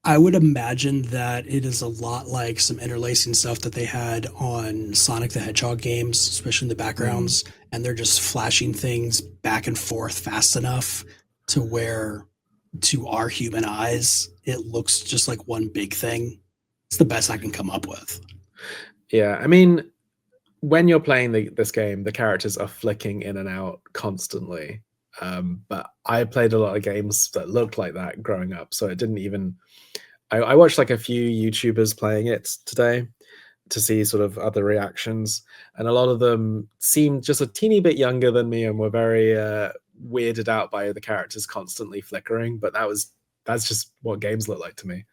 I would imagine that it is a lot like some interlacing stuff that they had on Sonic the Hedgehog games, especially in the backgrounds, and they're just flashing things back and forth fast enough to where, to our human eyes, it looks just like one big thing. It's the best I can come up with. Yeah, I mean, when you're playing this game, the characters are flicking in and out constantly. But I played a lot of games that looked like that growing up, so it didn't even... I watched like a few YouTubers playing it today to see sort of other reactions, and a lot of them seemed just a teeny bit younger than me and were very weirded out by the characters constantly flickering, but that's just what games look like to me.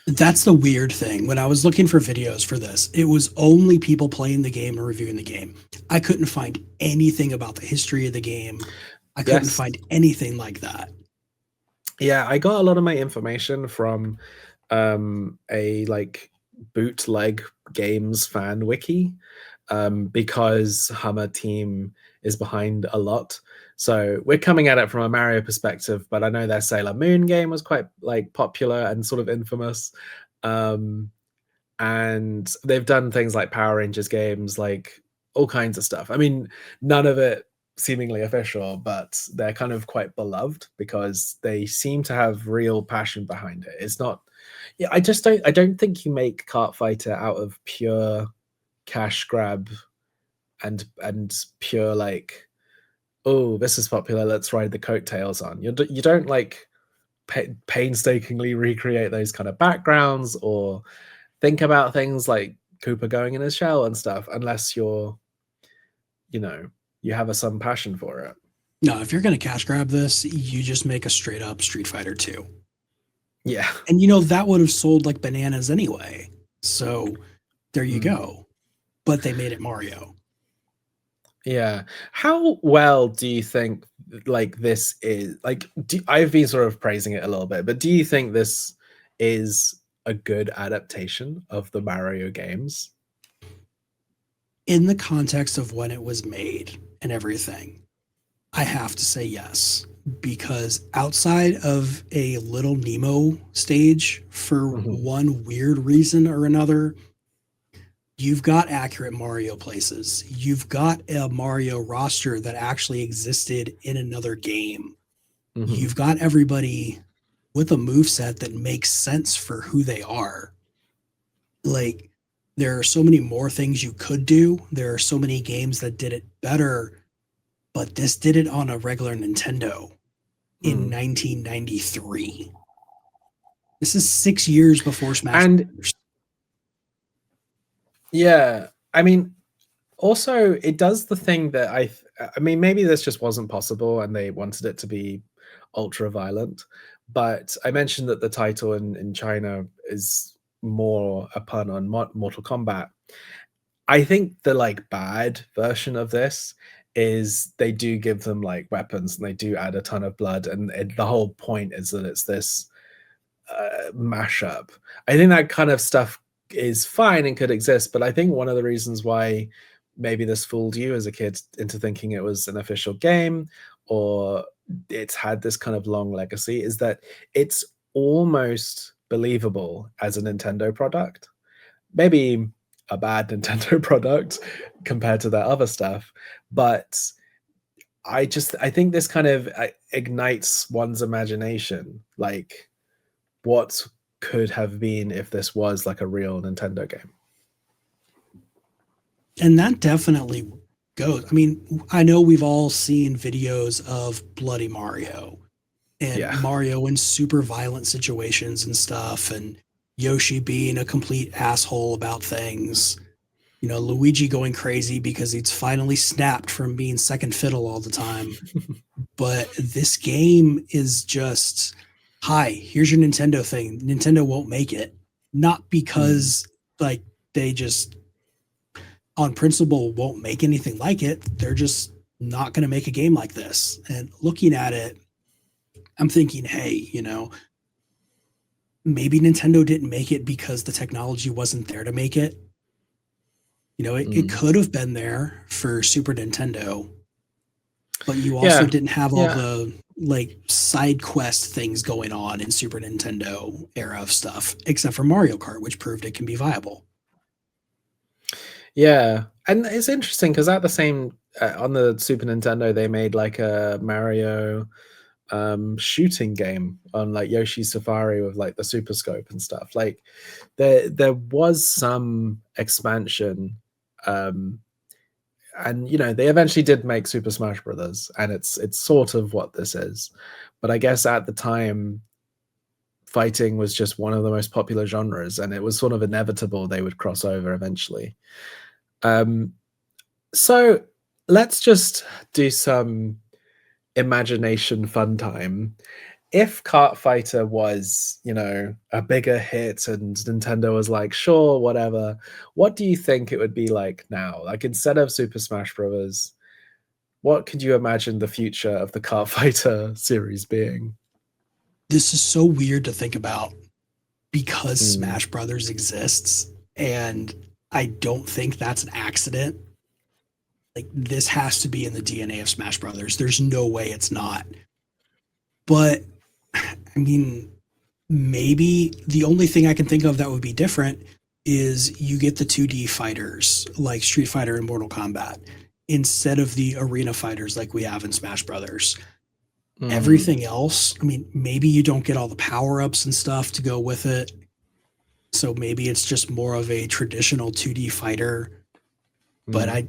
That's the weird thing. When I was looking for videos for this, it was only people playing the game and reviewing the game. I couldn't find anything about the history of the game. I couldn't find anything like that. Yeah, I got a lot of my information from a like bootleg games fan wiki, because Hummer Team is behind a lot. So we're coming at it from a Mario perspective, but I know their Sailor Moon game was quite like popular and sort of infamous. And they've done things like Power Rangers games, like all kinds of stuff. I mean, none of it seemingly official, but they're kind of quite beloved because they seem to have real passion behind it. It's not... Yeah, I don't think you make Kart Fighter out of pure cash grab and pure like, oh, this is popular, let's ride the coattails on. You don't like painstakingly recreate those kind of backgrounds or think about things like Koopa going in his shell and stuff unless you're, you know, you have some passion for it. No, if you're going to cash grab this, you just make a straight up Street Fighter 2. Yeah. And you know, that would have sold like bananas anyway. So there you go. But they made it Mario. Yeah. How well do you think like this is? Like, I've been sort of praising it a little bit, but do you think this is a good adaptation of the Mario games? In the context of when it was made and everything, I have to say yes, because outside of a Little Nemo stage, for one weird reason or another, you've got accurate Mario places. You've got a Mario roster that actually existed in another game. You've got everybody with a moveset that makes sense for who they are. Like, there are so many more things you could do. There are so many games that did it better, but this did it on a regular Nintendo in 1993. This is 6 years before Smash Bros. Yeah, I mean, also it does the thing that I mean, maybe this just wasn't possible and they wanted it to be ultra violent, but I mentioned that the title in China is more a pun on Mortal Kombat. I think the like bad version of this is they do give them like weapons and they do add a ton of blood, and the whole point is that it's this mashup. I think that kind of stuff is fine and could exist, but I think one of the reasons why maybe this fooled you as a kid into thinking it was an official game or it's had this kind of long legacy is that it's almost believable as a Nintendo product. Maybe a bad Nintendo product compared to their other stuff, but I think this kind of ignites one's imagination, like what could have been if this was like a real Nintendo game. And that definitely goes. I mean, I know we've all seen videos of Bloody Mario and Mario in super violent situations and stuff, and Yoshi being a complete asshole about things. You know, Luigi going crazy because he's finally snapped from being second fiddle all the time. But this game is just, hi, here's your Nintendo thing. Nintendo won't make it. Not because like they just on principle won't make anything like it. They're just not going to make a game like this. And looking at it, I'm thinking, hey, you know, maybe Nintendo didn't make it because the technology wasn't there to make it. You know, it could have been there for Super Nintendo, but you also didn't have all the like side quest things going on in Super Nintendo era of stuff, except for Mario Kart, which proved it can be viable. Yeah, and it's interesting because at the same on the Super Nintendo, they made like a Mario shooting game on like Yoshi's Safari with like the Super Scope and stuff. Like there was some expansion, and you know they eventually did make Super Smash Brothers, and it's sort of what this is. But I guess at the time, fighting was just one of the most popular genres, and it was sort of inevitable they would cross over eventually. So let's just do some imagination fun time. If Kart Fighter was, you know, a bigger hit and Nintendo was like, sure, whatever, what do you think it would be like now? Like instead of Super Smash Bros., what could you imagine the future of the Kart Fighter series being? This is so weird to think about because Smash Brothers exists, and I don't think that's an accident. Like, this has to be in the DNA of Smash Brothers. There's no way it's not. But, I mean, maybe the only thing I can think of that would be different is you get the 2D fighters like Street Fighter and Mortal Kombat instead of the arena fighters like we have in Smash Brothers. Everything else, I mean, maybe you don't get all the power-ups and stuff to go with it. So maybe it's just more of a traditional 2D fighter. But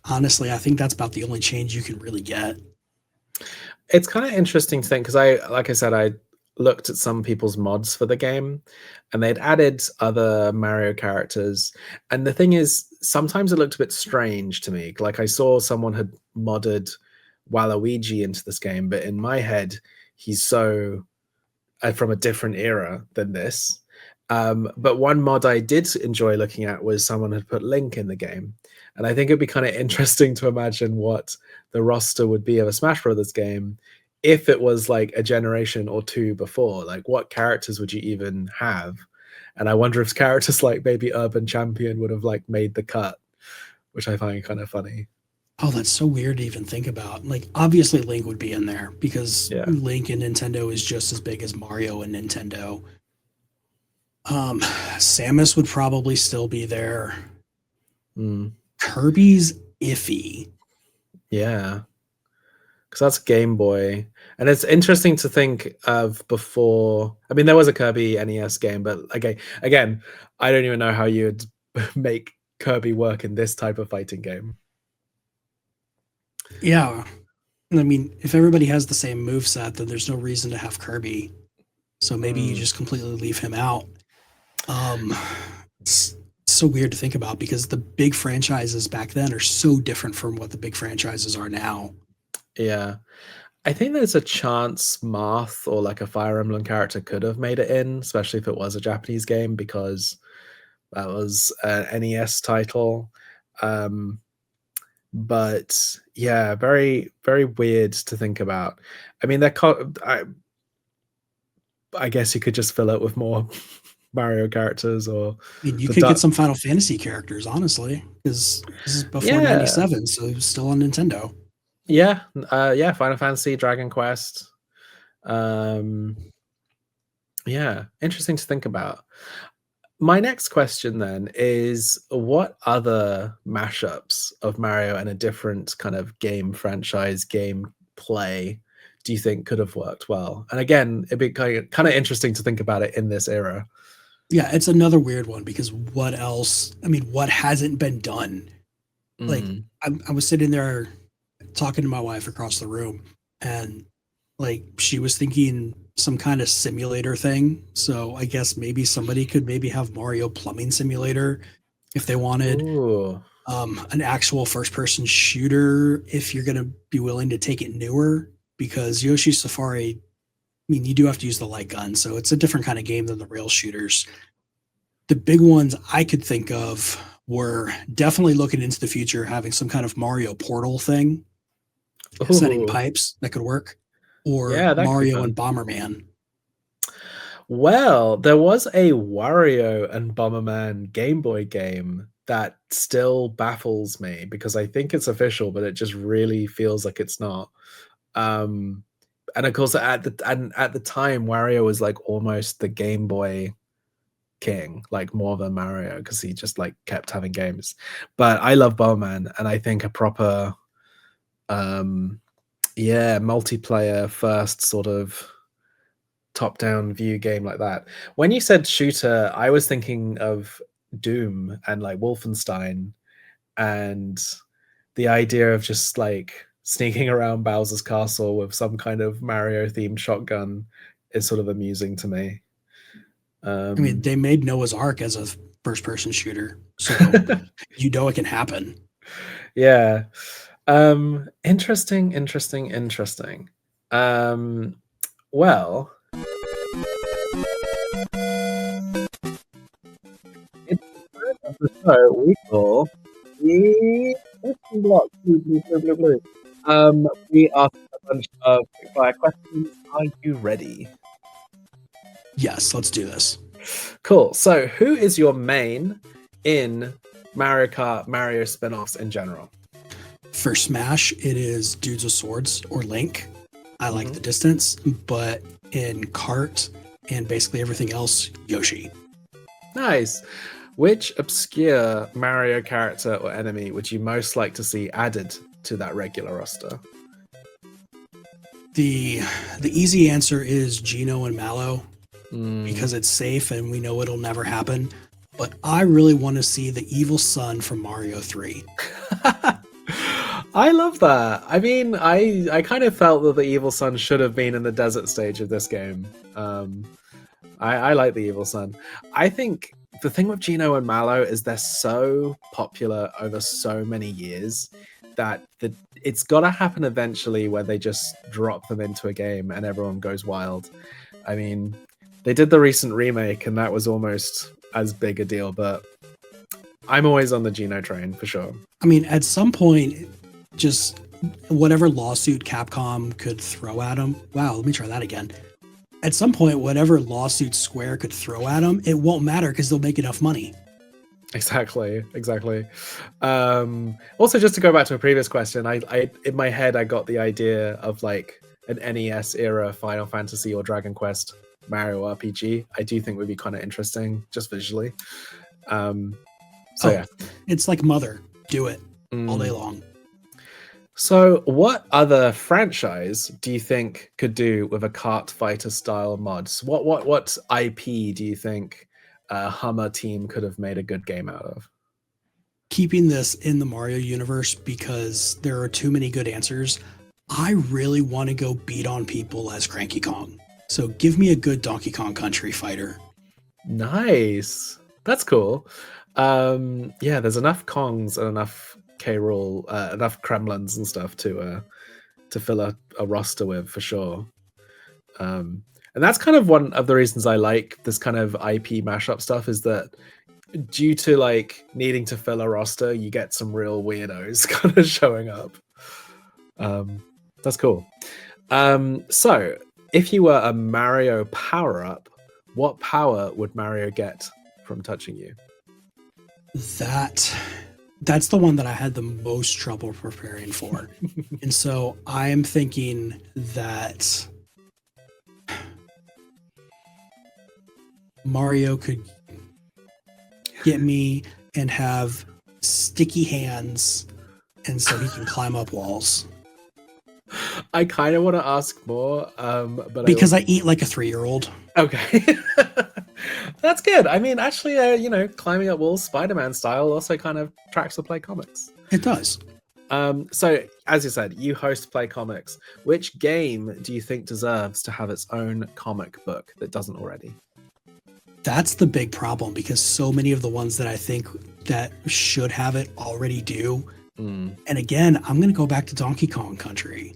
honestly, I think that's about the only change you can really get. It's kind of interesting to think because like I said, I looked at some people's mods for the game and they'd added other Mario characters. And the thing is, sometimes it looked a bit strange to me. Like I saw someone had modded Waluigi into this game, but in my head, he's so from a different era than this. But one mod I did enjoy looking at was someone had put Link in the game. And I think it'd be kind of interesting to imagine what the roster would be of a Smash Brothers game if it was like a generation or two before, like what characters would you even have? And I wonder if characters like maybe Urban Champion would have like made the cut, which I find kind of funny. Oh, that's so weird to even think about. Like, obviously, Link would be in there because Yeah. Link and Nintendo is just as big as Mario and Nintendo. Samus would probably still be there. Kirby's iffy. Yeah. Because that's Game Boy. And it's interesting to think of before. I mean, there was a Kirby NES game, but okay, again, I don't even know how you would make Kirby work in this type of fighting game. Yeah. I mean, if everybody has the same moveset, then there's no reason to have Kirby. So maybe you just completely leave him out. It's so weird to think about because the big franchises back then are so different from what the big franchises are now. Yeah. I think there's a chance Marth or like a Fire Emblem character could have made it in, especially if it was a Japanese game, because that was an NES title. But yeah, very, very weird to think about. I mean, I guess you could just fill it with more Mario characters, or I mean, you could get some Final Fantasy characters, honestly, because this is before '97, so it was still on Nintendo. Yeah, yeah, Final Fantasy, Dragon Quest. Yeah, interesting to think about. My next question then is, what other mashups of Mario and a different kind of game franchise, game play, do you think could have worked well? And again, it'd be kind of interesting to think about it in this era. Yeah, it's another weird one because what else? I mean, what hasn't been done? Like, I was sitting there talking to my wife across the room, and like she was thinking some kind of simulator thing. So I guess maybe somebody could maybe have Mario Plumbing Simulator if they wanted. An actual first-person shooter if you're going to be willing to take it newer, because Yoshi Safari, I mean, you do have to use the light gun, so it's a different kind of game than the rail shooters. The big ones I could think of were definitely looking into the future, having some kind of Mario Portal thing, setting pipes that could work, or Mario and Bomberman. Well, there was a Wario and Bomberman Game Boy game that still baffles me because I think it's official, but it just really feels like it's not. And of course, at the time, Wario was like almost the Game Boy king, like more than Mario, because he just like kept having games. But I love Bomberman, and I think a proper, multiplayer first sort of top-down view game like that. When you said shooter, I was thinking of Doom and like Wolfenstein, and the idea of just like sneaking around Bowser's castle with some kind of Mario-themed shotgun is sort of amusing to me. I mean, they made Noah's Ark as a first-person shooter, so you know it can happen. Yeah. Interesting. Well, it's part of the show we call the question block. We asked a bunch of quick-fire questions. Are you ready? Yes, let's do this. Cool. So, who is your main in Mario Kart, Mario spin-offs in general? For Smash, it is Dudes with Swords or Link. I like the distance, but in Kart and basically everything else, Yoshi. Nice. Which obscure Mario character or enemy would you most like to see added to that regular roster? The easy answer is Geno and Mallow, because it's safe and we know it'll never happen. But I really want to see the evil son from Mario 3. I love that. I mean, I kind of felt that the evil son should have been in the desert stage of this game. I like the evil son. I think the thing with Geno and Mallow is they're so popular over so many years that it's got to happen eventually where they just drop them into a game and everyone goes wild. I mean, they did the recent remake and that was almost as big a deal, but I'm always on the Geno train for sure. I mean, at some point, just whatever lawsuit Capcom could throw at them. Wow, let me try that again. At some point, whatever lawsuit Square could throw at them, it won't matter because they'll make enough money. Exactly. Also, just to go back to a previous question, I in my head I got the idea of like an NES era Final Fantasy or Dragon Quest Mario RPG. I do think would be kind of interesting just visually. Yeah, it's like Mother. Do it all day long. So what other franchise do you think could do with a Kart Fighter style mods? What IP do you think Hummer team could have made a good game out of? Keeping this in the Mario universe because there are too many good answers. I really want to go beat on people as Cranky Kong. So give me a good Donkey Kong Country fighter. Nice. That's cool. Yeah, there's enough Kongs and enough K. Rool, enough Kremlins and stuff to fill a roster with for sure. And that's kind of one of the reasons I like this kind of IP mashup stuff is that due to like needing to fill a roster, you get some real weirdos kind of showing up. That's cool. So if you were a Mario power-up, what power would Mario get from touching you? That's the one that I had the most trouble preparing for. And so I am thinking that Mario could get me and have sticky hands, and so he can climb up walls. I kind of want to ask more, but because I eat like a 3-year-old. Okay. That's good. I mean, actually, climbing up walls, Spider-Man style, also kind of tracks the Play Comics. It does. So, as you said, you host Play Comics. Which game do you think deserves to have its own comic book that doesn't already? That's the big problem because so many of the ones that I think that should have it already do. And again, I'm going to go back to Donkey Kong Country.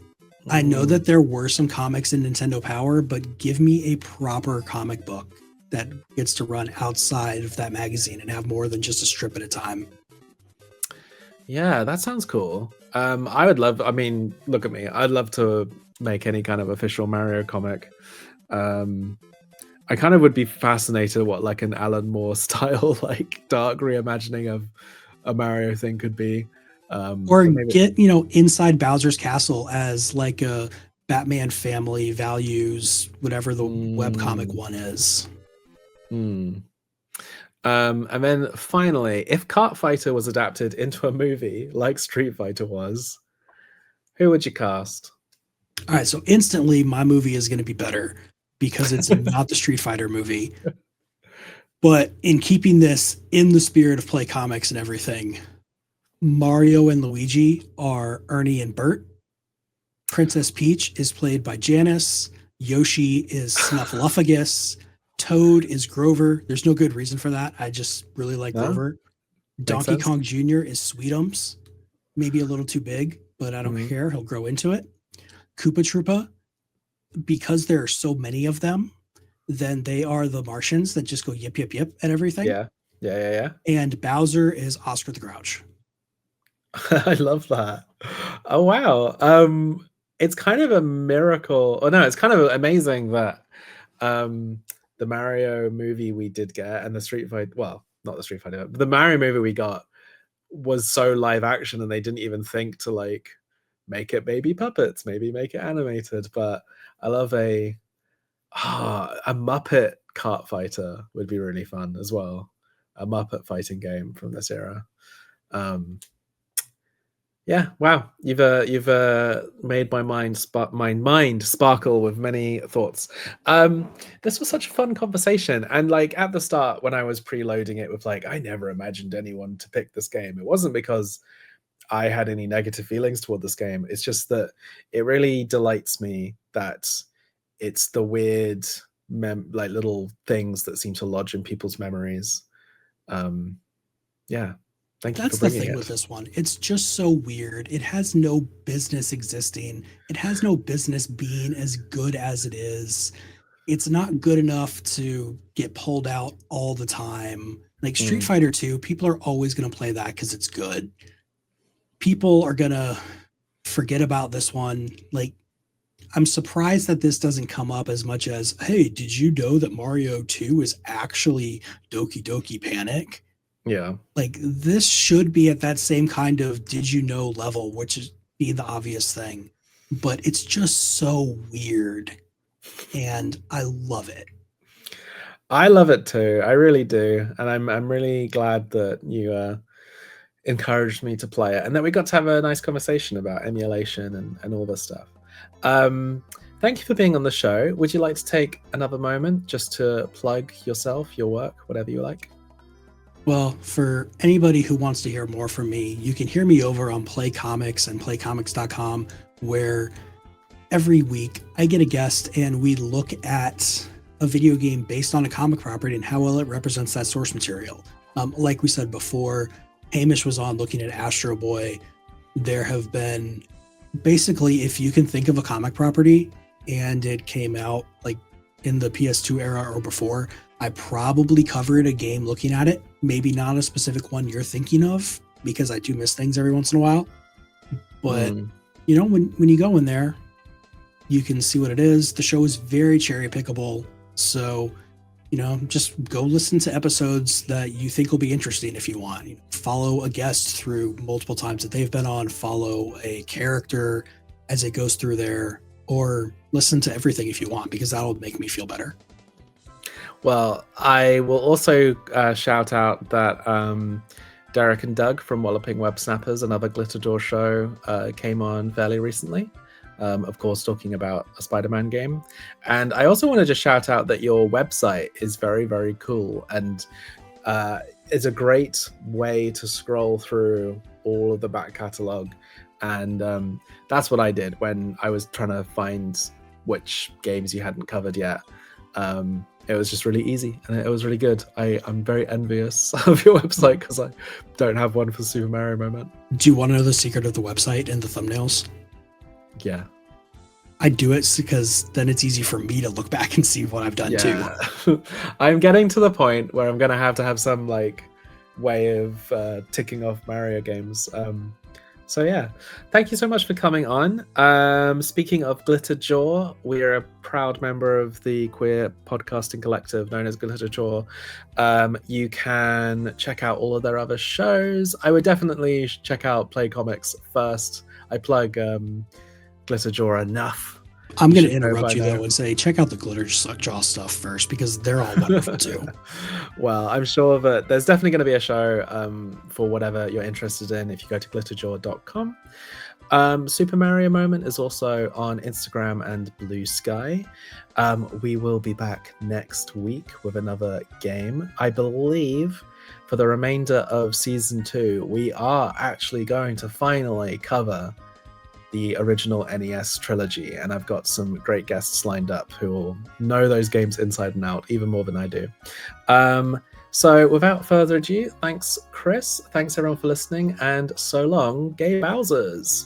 I know that there were some comics in Nintendo Power, but give me a proper comic book that gets to run outside of that magazine and have more than just a strip at a time. Yeah, that sounds cool. I mean, look at me. I'd love to make any kind of official Mario comic. I kind of would be fascinated what like an Alan Moore style, like dark reimagining of a Mario thing could be. Or get, inside Bowser's Castle as like a Batman Family Values, whatever the webcomic one is. And then finally, if Kart Fighter was adapted into a movie like Street Fighter was, who would you cast? All right, so instantly my movie is going to be better because it's not the Street Fighter movie. But in keeping this in the spirit of Play Comics and everything, Mario and Luigi are Ernie and Bert. Princess Peach is played by Janice. Yoshi is Snuffleupagus. Toad is Grover. There's no good reason for that. I just really like Grover. Donkey Kong Jr. is Sweetums. Maybe a little too big, but I don't care. He'll grow into it. Koopa Troopa, because there are so many of them, then they are the Martians that just go yip, yip, yip at everything. Yeah. And Bowser is Oscar the Grouch. I love that. Oh, wow. It's kind of a miracle. Oh, no, it's kind of amazing that the Mario movie we did get and the Street Fighter, well, not the Street Fighter, but the Mario movie we got was so live action and they didn't even think to like make it baby puppets, maybe make it animated. But I love a Muppet Kart Fighter would be really fun as well. A Muppet fighting game from this era. Yeah, wow, you've made my mind sparkle with many thoughts. This was such a fun conversation, and like at the start when I was preloading it with like I never imagined anyone to pick this game. It wasn't because I had any negative feelings toward this game. It's just that it really delights me that it's the weird like little things that seem to lodge in people's memories. Yeah. That's the thing with this one. It's just so weird. It has no business existing. It has no business being as good as it is. It's not good enough to get pulled out all the time. Like Street Fighter 2, people are always going to play that because it's good. People are going to forget about this one. Like, I'm surprised that this doesn't come up as much as, hey, did you know that Mario 2 is actually Doki Doki Panic? Yeah. Like, this should be at that same kind of did you know level, which is be the obvious thing. But it's just so weird. And I love it. I love it too. I really do. And I'm really glad that you encouraged me to play it and that we got to have a nice conversation about emulation and all this stuff. Thank you for being on the show. Would you like to take another moment just to plug yourself, your work, whatever you like? Well, for anybody who wants to hear more from me, you can hear me over on Play Comics and playcomics.com, where every week I get a guest and we look at a video game based on a comic property and how well it represents that source material. Like we said before, Hamish was on looking at Astro Boy. There have been basically, if you can think of a comic property and it came out like in the PS2 era or before, I probably covered a game looking at it. Maybe not a specific one you're thinking of, because I do miss things every once in a while. But you know, when you go in there, you can see what it is. The show is very cherry pickable. So, you know, just go listen to episodes that you think will be interesting if you want. You know, follow a guest through multiple times that they've been on, follow a character as it goes through there, or listen to everything if you want, because that'll make me feel better. Well, I will also shout out that Derek and Doug from Walloping Web Snappers, another Glitterjaw show, came on fairly recently. Of course, talking about a Spider-Man game. And I also want to just shout out that your website is very, very cool and is a great way to scroll through all of the back catalog. And that's what I did when I was trying to find which games you hadn't covered yet. It was just really easy and it was really good. I'm very envious of your website because I don't have one for Super Mario Moment. Do you want to know the secret of the website and the thumbnails? Yeah. I do it because then it's easy for me to look back and see what I've done too. I'm getting to the point where I'm going to have some like way of ticking off Mario games. So yeah, thank you so much for coming on. Speaking of Glitterjaw, we are a proud member of the queer podcasting collective known as Glitterjaw. You can check out all of their other shows. I would definitely check out Play Comics first. I plug Glitterjaw enough. I'm going to interrupt you though and say check out the Glitterjaw stuff first, because they're all wonderful too. Well, I'm sure that there's definitely going to be a show for whatever you're interested in if you go to glitterjaw.com. Super Mario Moment is also on Instagram and Blue Sky. We will be back next week with another game. I believe for the remainder of season 2, we are actually going to finally cover the original NES trilogy, and I've got some great guests lined up who will know those games inside and out even more than I do. So without further ado, thanks Chris, thanks everyone for listening, and so long, Gay Bowsers.